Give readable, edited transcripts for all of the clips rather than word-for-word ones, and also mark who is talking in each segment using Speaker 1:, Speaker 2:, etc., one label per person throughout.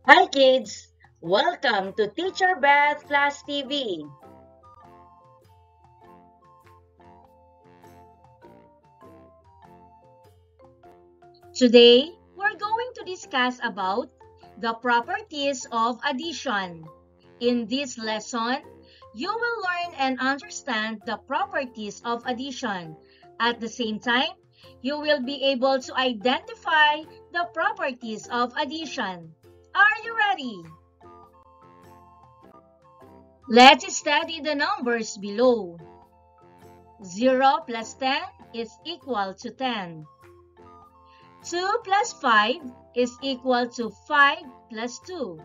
Speaker 1: Hi kids! Welcome to Teacher Beth Class TV. Today, we're going to discuss about the properties of addition. In this lesson, you will learn and understand the properties of addition. At the same time, you will be able to identify the properties of addition. Are you ready? Let's study the numbers below. 0 plus 10 is equal to 10. 2 plus 5 is equal to 5 plus 2.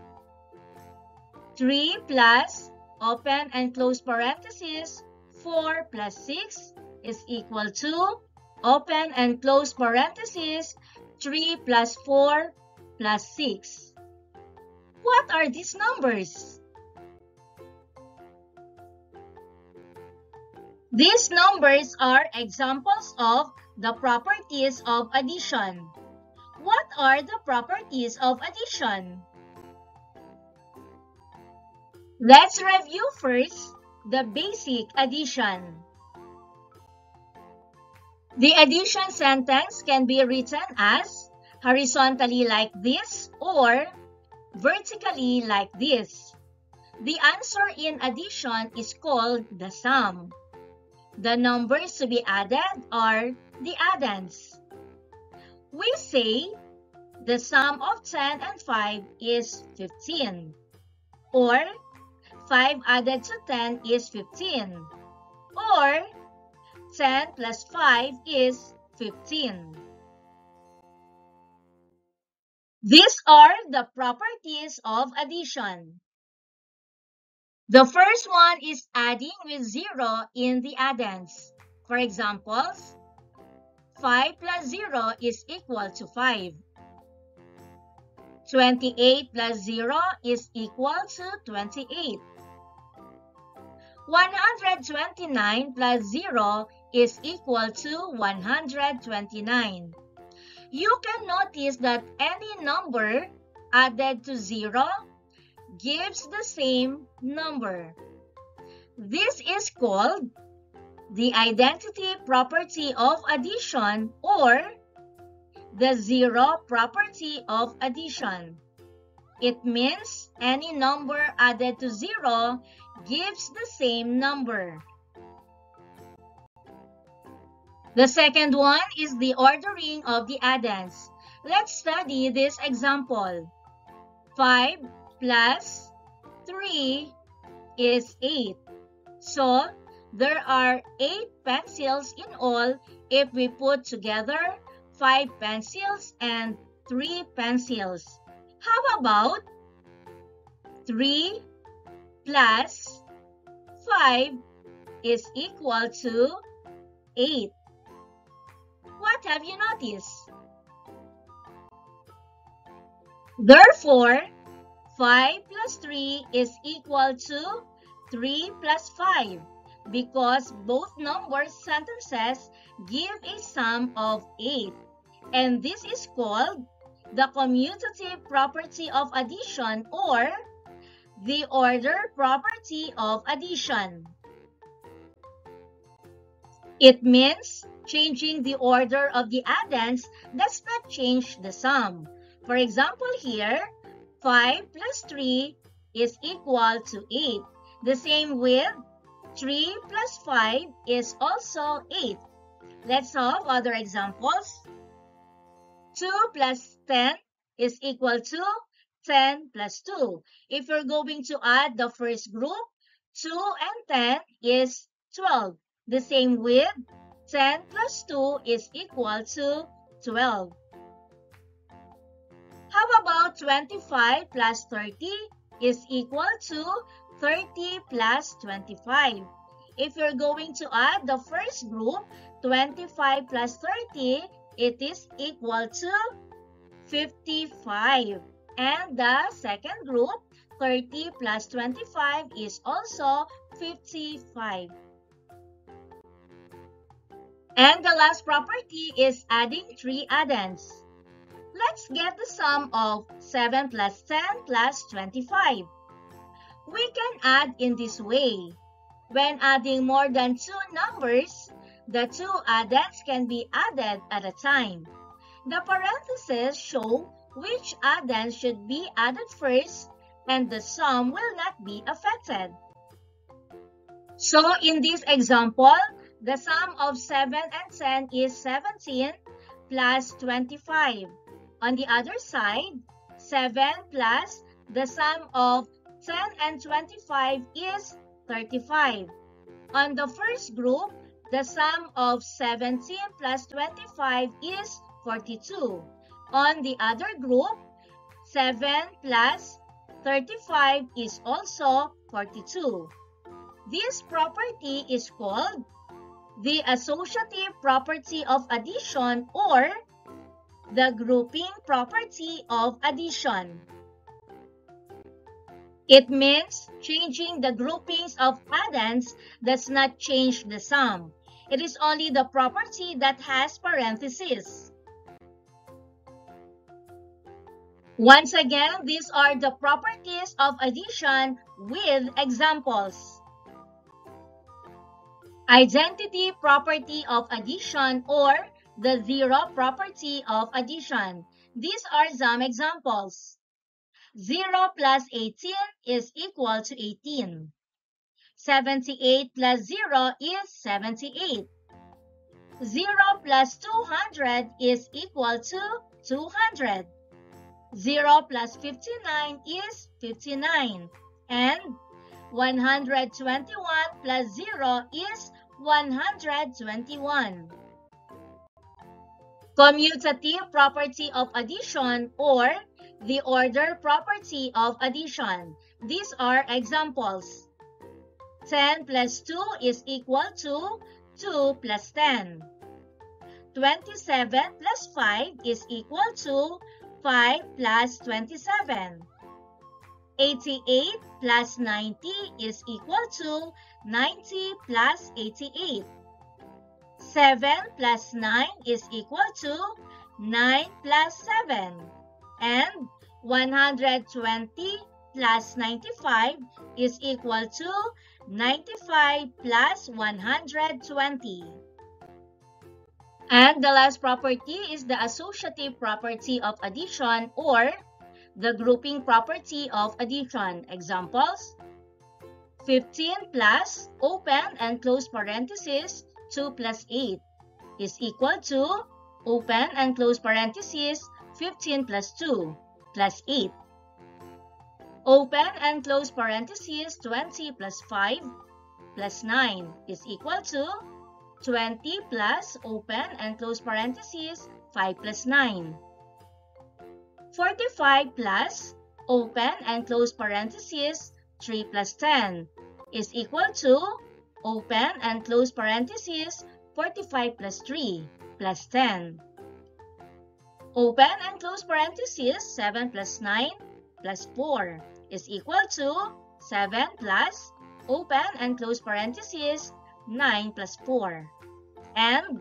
Speaker 1: 3 plus, open and close parenthesis, 4 plus 6 is equal to, open and close parenthesis, 3 plus 4 plus 6. What are these numbers? These numbers are examples of the properties of addition. What are the properties of addition? Let's review first the basic addition. The addition sentence can be written as horizontally like this or vertically like this. The answer in addition is called the sum. The numbers to be added are the addends. We say the sum of 10 and 5 is 15, or 5 added to 10 is 15, or 10 plus 5 is 15. These are the properties of addition. The first one is adding with 0 in the addends. For examples, 5 plus 0 is equal to 5. 28 plus 0 is equal to 28. 129 plus 0 is equal to 129. You can notice that any number added to 0 gives the same number. This is called the identity property of addition or the zero property of addition. It means any number added to 0 gives the same number. The second one is the ordering of the addends. Let's study this example. 5 plus 3 is 8. So, there are 8 pencils in all if we put together 5 pencils and 3 pencils. How about 3 plus 5 is equal to 8? What have you noticed? Therefore, 5 plus 3 is equal to 3 plus 5 because both number sentences give a sum of 8. And this is called the commutative property of addition or the order property of addition. It means changing the order of the addends does not change the sum. For example here, 5 plus 3 is equal to 8. The same with 3 plus 5 is also 8. Let's solve other examples. 2 plus 10 is equal to 10 plus 2. If you're going to add the first group, 2 and 10 is 12. The same with 10 plus 2 is equal to 12. How about 25 plus 30 is equal to 30 plus 25? If you're going to add the first group, 25 plus 30, it is equal to 55. And the second group, 30 plus 25 is also 55. And the last property is adding 3 addends. Let's get the sum of 7 plus 10 plus 25. We can add in this way. When adding more than two numbers, the two addends can be added at a time. The parentheses show which addend should be added first, and the sum will not be affected. So in this example, the sum of 7 and 10 is 17 plus 25. On the other side, 7 plus the sum of 10 and 25 is 35. On the first group, the sum of 17 plus 25 is 42. On the other group, 7 plus 35 is also 42. This property is called the associative property of addition or the grouping property of addition. It means changing the groupings of addends does not change the sum. It is only the property that has parentheses. Once again, these are the properties of addition with examples. Identity property of addition or the zero property of addition. These are some examples. 0 plus 18 is equal to 18. 78 plus 0 is 78. 0 plus 200 is equal to 200. 0 plus 59 is 59. And 121 plus 0 is 121. Commutative property of addition or the order property of addition. These are examples. 10 plus 2 is equal to 2 plus 10. 27 plus 5 is equal to 5 plus 27. 88 plus 90 is equal to 90 plus 88. 7 plus 9 is equal to 9 plus 7. And 120 plus 95 is equal to 95 plus 120. And the last property is the associative property of addition or the grouping property of addition. Examples: 15 plus open and close parenthesis 2 plus 8 is equal to open and close parenthesis 15 plus 2 plus 8. Open and close parenthesis 20 plus 5 plus 9 is equal to 20 plus open and close parenthesis 5 plus 9. 45 plus open and close parenthesis 3 plus 10 is equal to open and close parenthesis 45 plus 3 plus 10. Open and close parenthesis 7 plus 9 plus 4 is equal to 7 plus open and close parenthesis 9 plus 4. And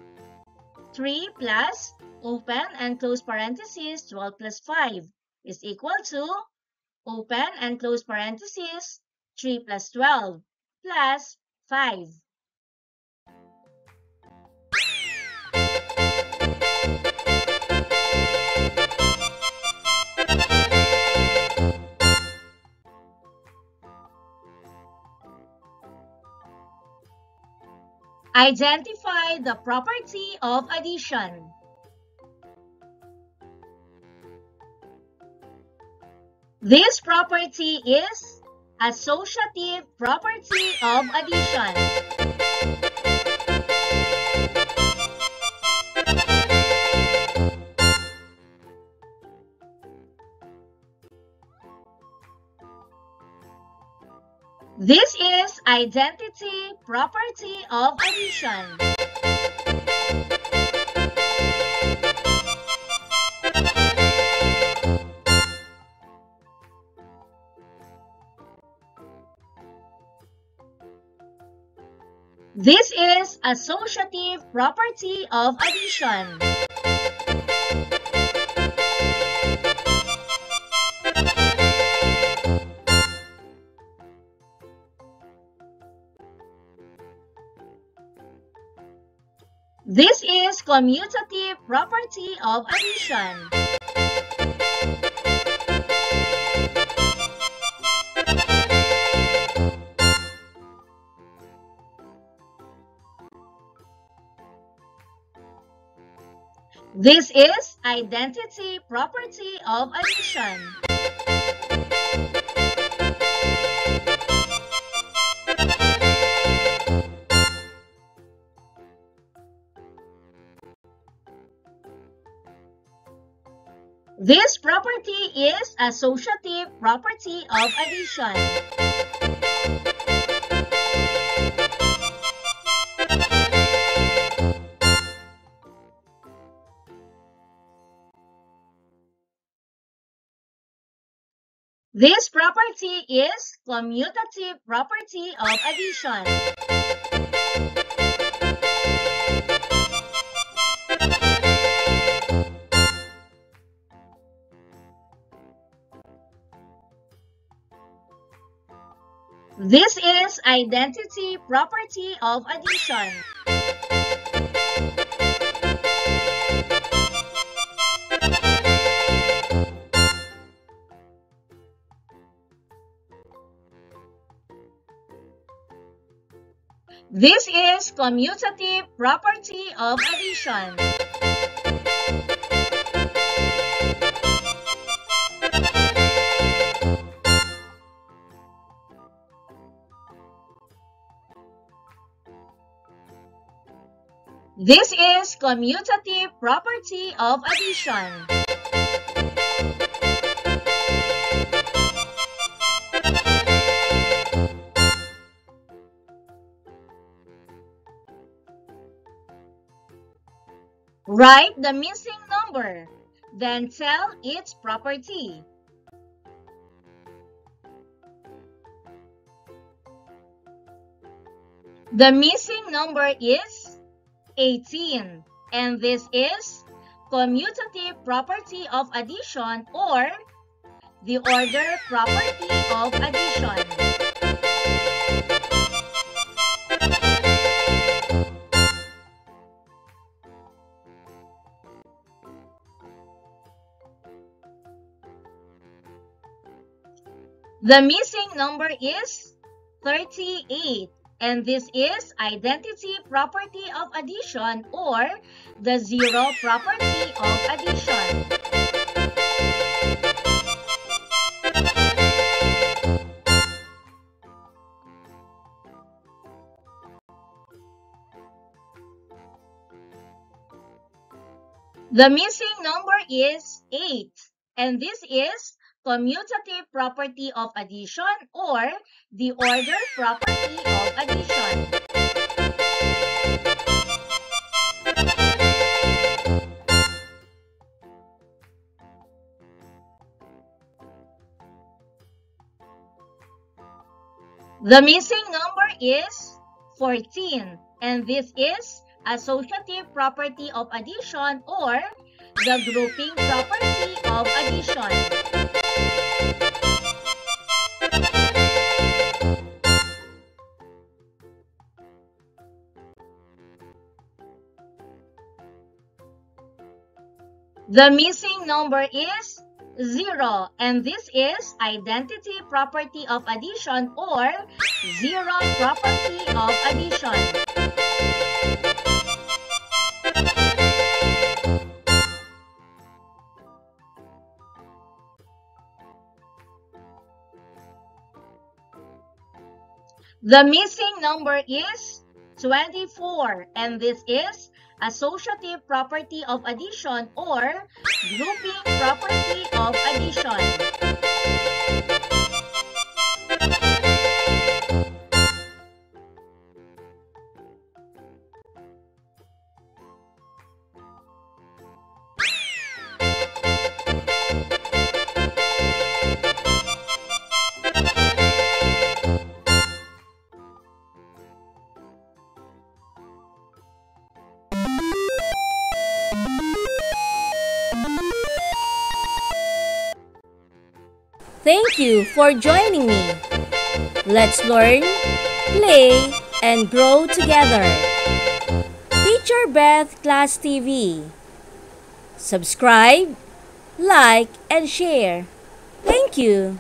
Speaker 1: 3 plus open and close parenthesis 12 plus 5 is equal to open and close parenthesis 3 plus 12 plus 5. Identify the property of addition. This property is associative property of addition. This is identity property of addition. This is associative property of addition. This is commutative property of addition. This is identity property of addition. This property is associative property of addition. This property is commutative property of addition. This is identity property of addition. This is commutative property of addition. This is commutative property of addition. Write the missing number, then tell its property. The missing number is 18, and this is commutative property of addition or the order property of addition. The missing number is 38, and this is identity property of addition or the zero property of addition. The missing number is 8, and this is commutative property of addition or the order property of addition. The missing number is 14, and this is associative property of addition or the grouping property of addition. The missing number is 0, and this is identity property of addition or zero property of addition. The missing number is 24, and this is associative property of addition or grouping property of addition.
Speaker 2: Thank you for joining me. Let's learn, play, and grow together. Teacher Pure Beth Class TV. Subscribe, like, and share. Thank you.